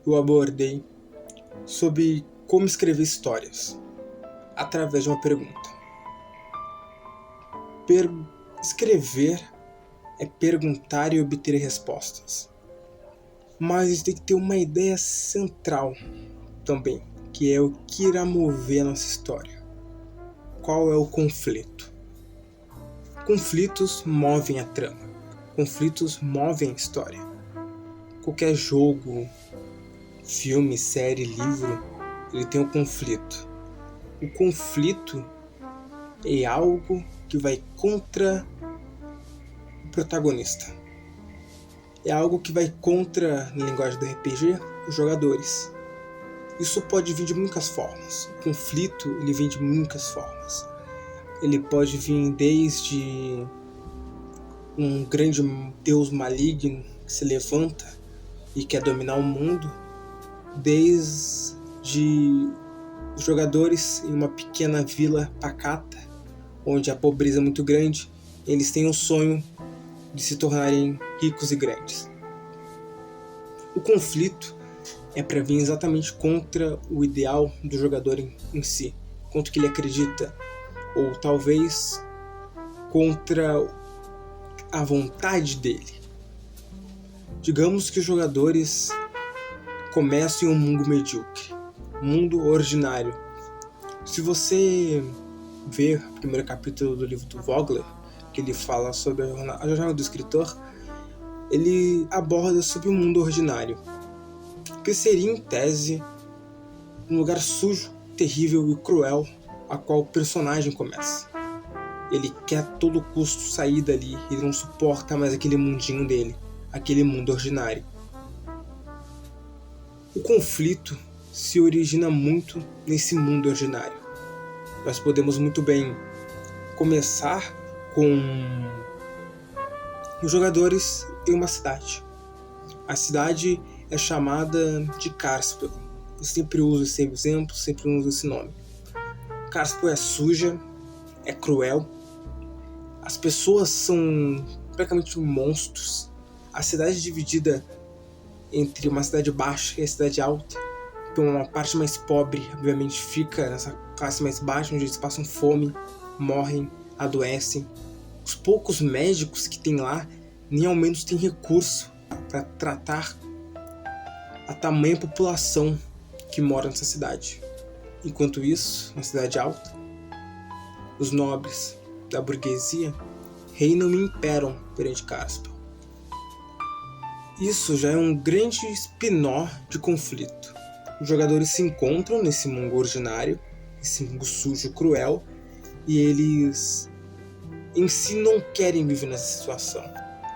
eu abordei sobre como escrever histórias através de uma pergunta. Escrever é perguntar e obter respostas, mas tem que ter uma ideia central também, que é o que irá mover a nossa história. Qual é o conflito? Conflitos movem a trama, conflitos movem a história. Qualquer jogo, filme, série, livro, ele tem um conflito. O conflito é algo que vai contra o protagonista. É algo que vai contra, na linguagem do RPG, os jogadores. Isso pode vir de muitas formas. O conflito, ele vem de muitas formas. Ele pode vir desde um grande deus maligno que se levanta e quer dominar o mundo, desde os jogadores em uma pequena vila pacata, onde a pobreza é muito grande, eles têm o sonho de se tornarem ricos e grandes. O conflito é para vir exatamente contra o ideal do jogador em si, contra o que ele acredita, ou talvez contra a vontade dele. Digamos que os jogadores começam em um mundo medíocre, um mundo ordinário. Se você ver o primeiro capítulo do livro do Vogler, que ele fala sobre a jornada do escritor, ele aborda sobre o mundo ordinário, que seria, em tese, um lugar sujo, terrível e cruel, a qual o personagem começa. Ele quer a todo custo sair dali, ele não suporta mais aquele mundinho dele, aquele mundo ordinário. O conflito se origina muito nesse mundo ordinário. Nós podemos muito bem começar com os jogadores em uma cidade. A cidade é chamada de Carspel. Eu sempre uso esse exemplo, sempre uso esse nome. Carspel é suja, é cruel. As pessoas são praticamente monstros. A cidade é dividida entre uma cidade baixa e a cidade alta. Então uma parte mais pobre, obviamente, fica nessa classe mais baixa, onde eles passam fome, morrem, adoecem. Os poucos médicos que tem lá nem ao menos têm recurso para tratar a tamanha população que mora nessa cidade. Enquanto isso, na cidade alta, os nobres da burguesia reinam e imperam perante Carspel. Isso já é um grande espinó de conflito. Os jogadores se encontram nesse mundo ordinário, esse mundo sujo e cruel, e eles em si não querem viver nessa situação.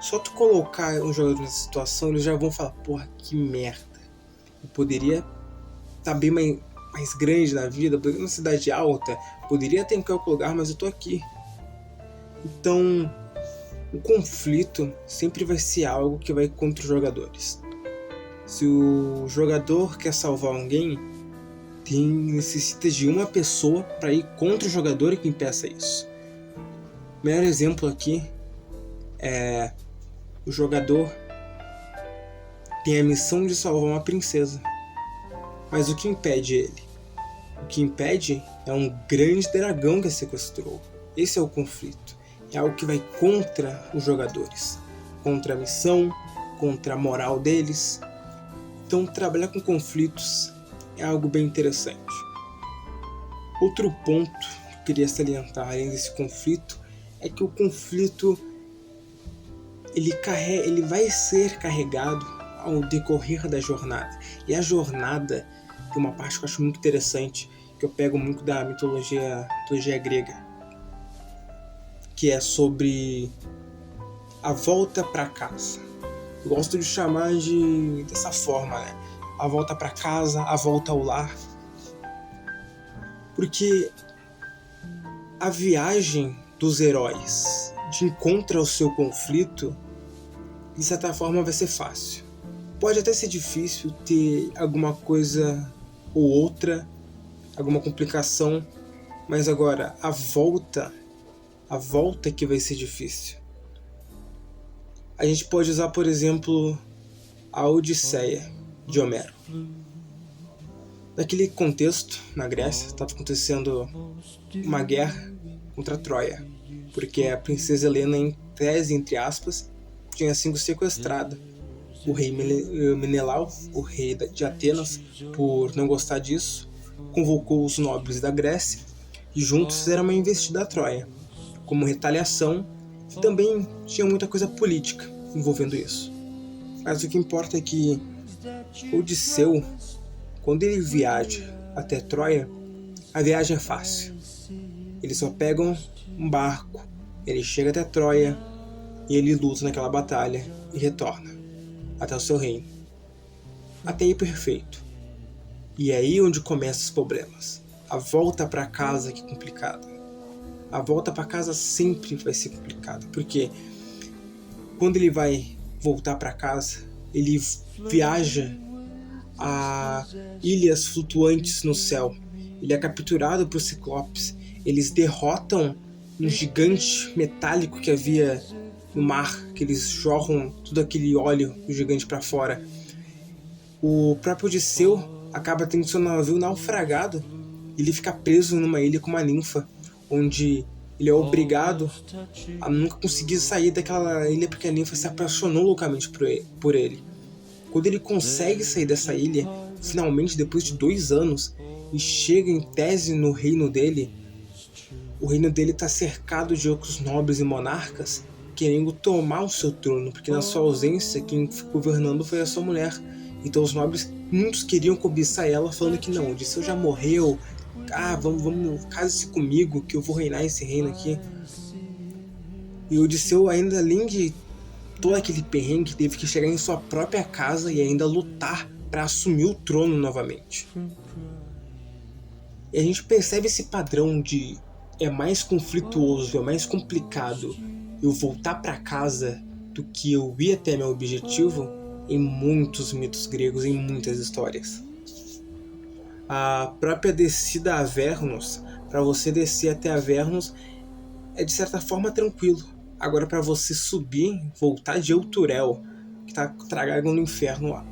Só tu colocar um jogador nessa situação, eles já vão falar, porra, que merda. Eu poderia estar bem mais grande na vida, poderia na cidade alta, poderia ter em qualquer lugar, mas eu tô aqui. Então, o conflito sempre vai ser algo que vai contra os jogadores. Se o jogador quer salvar alguém, necessita de uma pessoa para ir contra o jogador e que impeça isso. O melhor exemplo aqui é o jogador tem a missão de salvar uma princesa. Mas o que impede ele? O que impede é um grande dragão que a sequestrou. Esse é o conflito. É algo que vai contra os jogadores, contra a missão, contra a moral deles. Então trabalhar com conflitos é algo bem interessante. Outro ponto que eu queria salientar além desse conflito é que o conflito ele vai ser carregado ao decorrer da jornada. E a jornada tem uma parte que eu acho muito interessante, que eu pego muito da mitologia grega, que é sobre a volta para casa. Eu gosto de chamar dessa forma, né? A volta para casa, a volta ao lar. Porque a viagem dos heróis de encontro ao seu conflito, de certa forma, vai ser fácil. Pode até ser difícil ter alguma coisa ou outra, alguma complicação, mas agora a volta que vai ser difícil. A gente pode usar, por exemplo, a Odisseia. de Homero. Naquele contexto, na Grécia, estava acontecendo uma guerra contra Troia, porque a princesa Helena, em tese, entre aspas, tinha sido sequestrada. O rei Menelau, o rei de Atenas, por não gostar disso, convocou os nobres da Grécia e juntos fizeram uma investida a Troia, como retaliação, e também tinha muita coisa política envolvendo isso. Mas o que importa é que Odisseu, quando ele viaja até Troia, a viagem é fácil. Eles só pegam um barco, ele chega até Troia e ele luta naquela batalha e retorna até o seu reino. Até aí perfeito. E é aí onde começam os problemas. A volta para casa que é complicada. A volta para casa sempre vai ser complicada, porque quando ele vai voltar para casa, ele viaja a ilhas flutuantes no céu. Ele é capturado por Ciclopes. Eles derrotam um gigante metálico que havia no mar, que eles jorram todo aquele óleo do gigante para fora. O próprio Odisseu acaba tendo seu navio naufragado. Ele fica preso numa ilha com uma ninfa, onde ele é obrigado a nunca conseguir sair daquela ilha porque a ninfa se apaixonou loucamente por ele. Quando ele consegue sair dessa ilha, finalmente, depois de 2 anos, e chega em tese no reino dele, o reino dele está cercado de outros nobres e monarcas querendo tomar o seu trono, porque na sua ausência quem ficou governando foi a sua mulher. Então os nobres, muitos queriam cobiçar ela, falando que não, Odisseu já morreu, vamos, case-se comigo que eu vou reinar esse reino aqui. E Odisseu, ainda além de todo aquele perrengue, teve que chegar em sua própria casa e ainda lutar para assumir o trono novamente. E a gente percebe esse padrão de é mais conflituoso, é mais complicado eu voltar para casa do que eu ir até meu objetivo em muitos mitos gregos, em muitas histórias. A própria descida a Avernus, para você descer até Avernus, é de certa forma tranquilo. Agora para você subir, voltar de Euturel, que está tragado no inferno lá,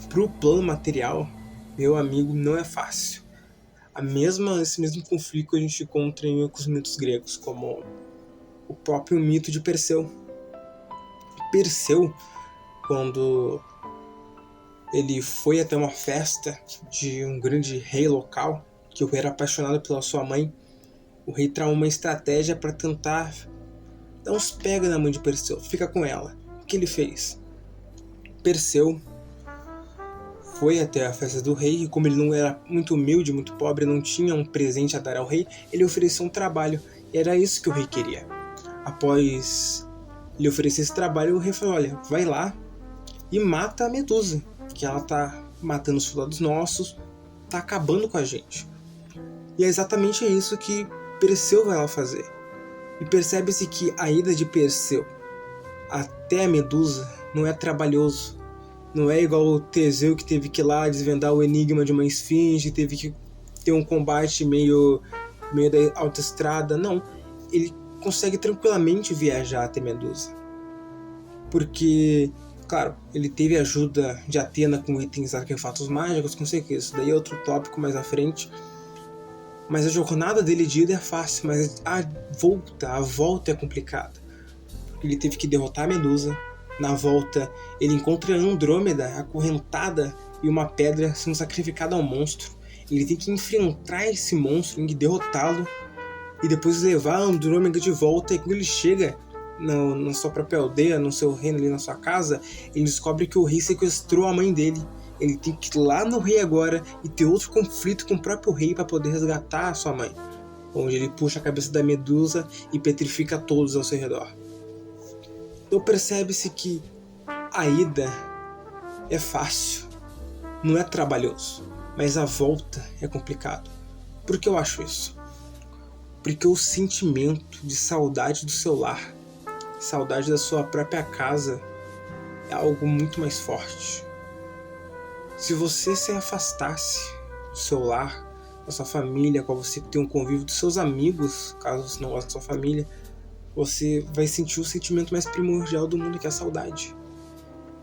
pro plano material, meu amigo, não é fácil. Esse mesmo conflito a gente encontra em outros mitos gregos, como o próprio mito de Perseu. Perseu, quando ele foi até uma festa de um grande rei local, que o rei era apaixonado pela sua mãe, o rei tramou uma estratégia para tentar dar uns pega na mãe de Perseu, fica com ela. O que ele fez? Perseu foi até a festa do rei e, como ele não era muito humilde, muito pobre, não tinha um presente a dar ao rei, ele ofereceu um trabalho, e era isso que o rei queria. Após ele oferecer esse trabalho, o rei falou: olha, vai lá e mata a Medusa, que ela tá matando os soldados nossos, tá acabando com a gente. E é exatamente isso que Perseu vai lá fazer. E percebe-se que a ida de Perseu até a Medusa não é trabalhoso. Não é igual o Teseu, que teve que ir lá desvendar o enigma de uma esfinge, teve que ter um combate meio da autoestrada. Não, ele consegue tranquilamente viajar até Medusa. Porque, claro, ele teve ajuda de Atena com itens artefatos mágicos, com certeza. Isso daí é outro tópico mais à frente. Mas a jornada dele de ida é fácil, mas a volta é complicada. Porque ele teve que derrotar a Medusa. Na volta, ele encontra Andrômeda acorrentada e uma pedra sendo sacrificada ao monstro. Ele tem que enfrentar esse monstro, tem que derrotá-lo e depois levar a Andrômeda de volta. E quando ele chega na sua própria aldeia, no seu reino ali, na sua casa, ele descobre que o rei sequestrou a mãe dele. Ele tem que ir lá no rei agora e ter outro conflito com o próprio rei para poder resgatar a sua mãe, onde ele puxa a cabeça da Medusa e petrifica todos ao seu redor. Então percebe-se que a ida é fácil, não é trabalhoso, mas a volta é complicado. Por que eu acho isso? Porque o sentimento de saudade do seu lar, saudade da sua própria casa, é algo muito mais forte. Se você se afastasse do seu lar, da sua família, qual você tem um convívio dos seus amigos, caso você não goste da sua família, você vai sentir o sentimento mais primordial do mundo, que é a saudade.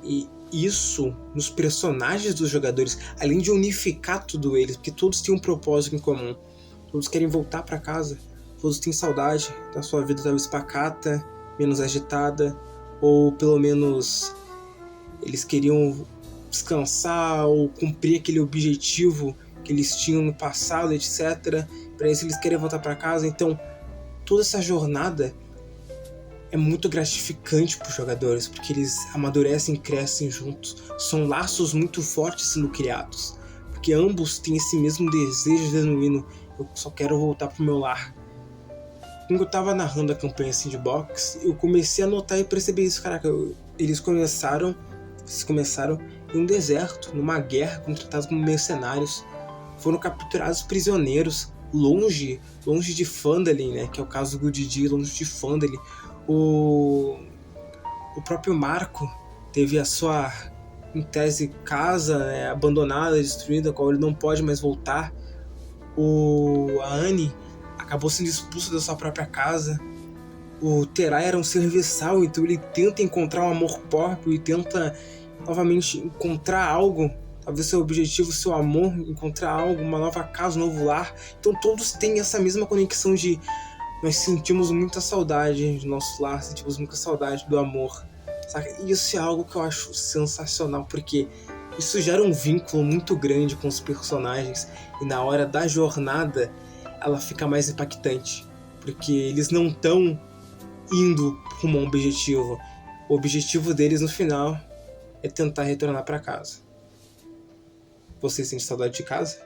E isso nos personagens dos jogadores, além de unificar tudo eles, porque todos têm um propósito em comum. Todos querem voltar para casa, todos têm saudade da sua vida talvez pacata, menos agitada, ou pelo menos eles queriam descansar ou cumprir aquele objetivo que eles tinham no passado, etc. Para isso eles querem voltar para casa. Então toda essa jornada é muito gratificante para os jogadores, porque eles amadurecem e crescem juntos. São laços muito fortes sendo criados, porque ambos têm esse mesmo desejo genuíno. Eu só quero voltar pro meu lar. Quando eu tava narrando a campanha Sandbox, eu comecei a notar e perceber isso. Caraca, eles começaram em um deserto, numa guerra, contratados como mercenários. Foram capturados prisioneiros, longe de Phandalin, né? Que é o caso do Didi, longe de Phandalin. O próprio Marco teve a sua, em tese, casa, né, abandonada, destruída, a qual ele não pode mais voltar. A Annie acabou sendo expulsa da sua própria casa. O Terai era um serviçal, então ele tenta encontrar um amor próprio e tenta novamente encontrar algo, talvez seu objetivo, seu amor, encontrar algo, uma nova casa, um novo lar. Então todos têm essa mesma conexão de nós sentimos muita saudade do nosso lar, sentimos muita saudade do amor, saca? E isso é algo que eu acho sensacional, porque isso gera um vínculo muito grande com os personagens, e na hora da jornada ela fica mais impactante, porque eles não estão indo rumo a um objetivo. O objetivo deles no final é tentar retornar para casa. Você sente saudade de casa?